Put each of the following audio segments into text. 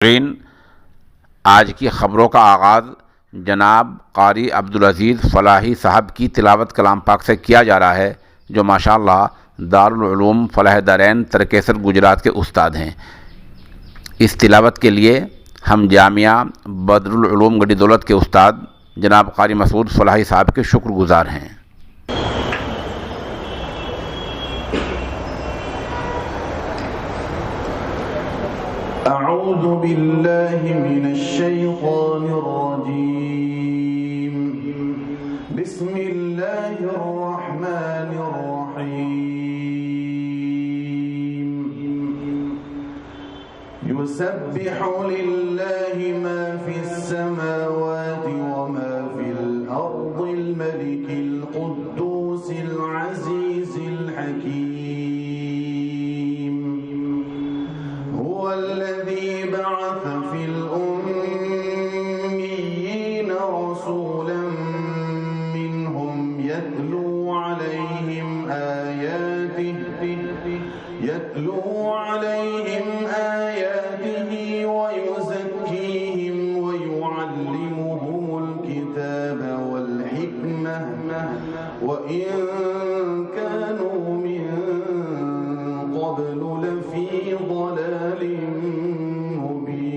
आज की ख़बरों का आगाज़ जनाब क़ारी अब्दुल अज़ीज़ फ़लाही साहब की तिलावत कलाम पाक से किया जा रहा है, जो माशाअल्लाह दारुल उलूम फ़लाह दारैन तरकेसर गुजरात के उस्ताद हैं। इस तिलावत के लिए हम जामिया बदरुल उलूम गढ़ी दौलत के उस्ताद जनाब क़ारी मसूद फ़लाही साहब के शुक्रगुज़ार हैं। अऊज़ु बिल्लाहि मिनश्शैतानिर्रजीम। बिस्मिल्लाहिर्रहमानिर्रहीम। युसब्बिहु लिल्लाहि मा फिस्समावाति व मा फिल अर्दिल मलिकिल कुद्दूसिल अज़ीज़िल हकीम। الذي بعث في الأميين رسولا منهم يتلو عليهم آياته ويزكيهم ويعلمهم الكتاب والحكمة وإن كانوا من قبل لفي ضلال مبين.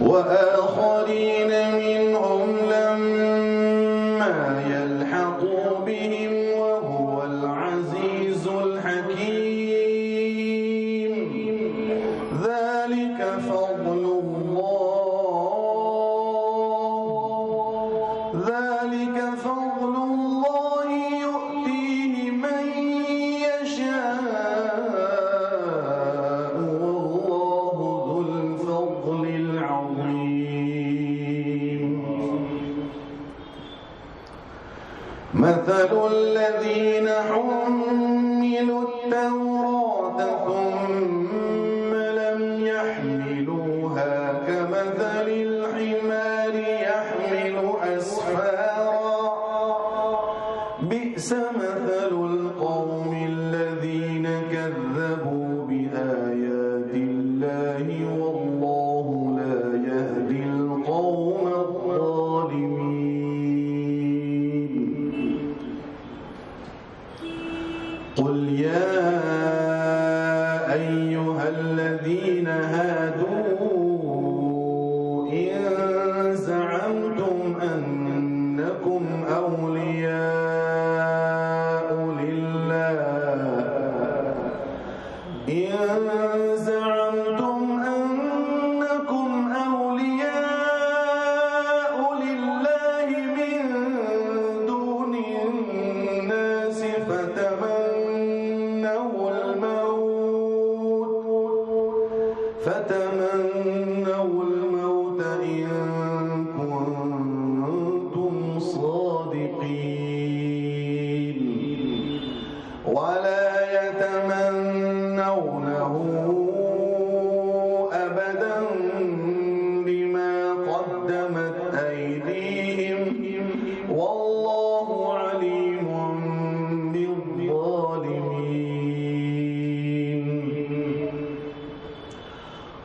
وآخرين منهم لما يلحقوا بهم وهو العزيز الحكيم. ذلك فضل الله يؤتيه من يشاء والله ذو الفضل العظيم. مثل الذين حملوا التوراة ثم لم يحملوها كمثل الحمار يحمل أسفارا بئس مثل القوم الذين كذبوا بآيات الله والله لا يهدي القوم الظالمين. قل يا أيها الذين هادوا إن زعمتم أنكم أولياء لله من دون الناس فتمنوا الموت إن كنتم صادقين ولا يتمنونه أبدا بما قدمت أيديهم والله عليم بالظالمين.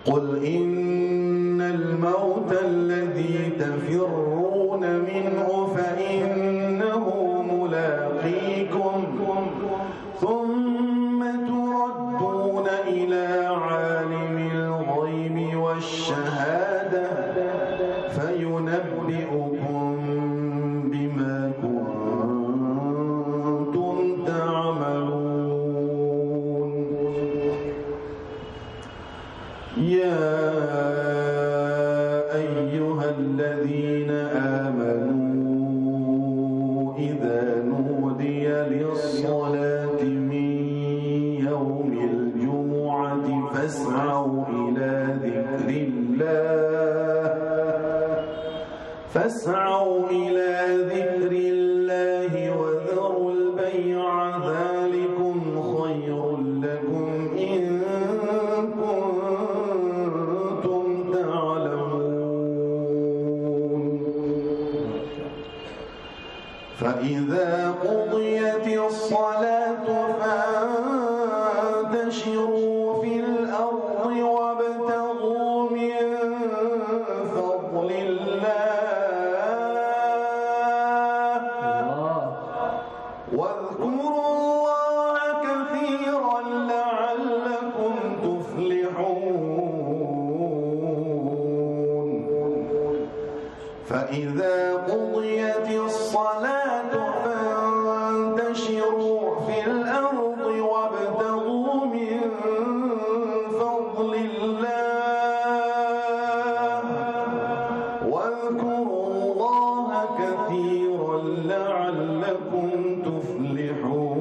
قل إن الموت الذي تفرون منه فإنه ملاقيكم ثم تردون إلى عالم الغيب والشهادة فينبئكم بما كنتم تعملون. يا أيها الذين آمنوا إذا نودي للصلاة من يوم الجمعة فاسعوا إلى ذكر الله وذروا البيع ذلكم خير لكم إن كنتم تعلمون. فإذا قضيت الصلاة فانتشروا فانتشروا في الأرض وابتغوا من فضل الله واذكروا الله كثيرا لعلكم تفلحون فإذا قضيت الصلاة فانتشروا في الأرض وابتغوا من فضل الله واذكروا الله كثيرا لعلكم تفلحون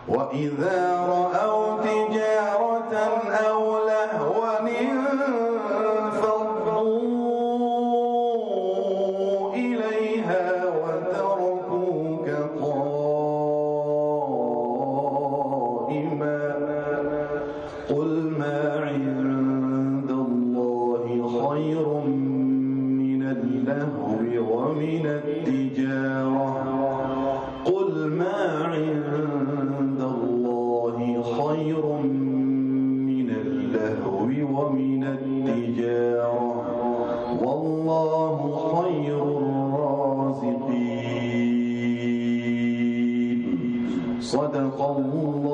وإذا رأوا تجارة أو لهوا انفضوا إليها وتركوك قائما قل ما عند الله خير من اللهو ومن التجارة قل ما عند الله خير من اللهو ومن التجارة والله خير الرازقين صدق الله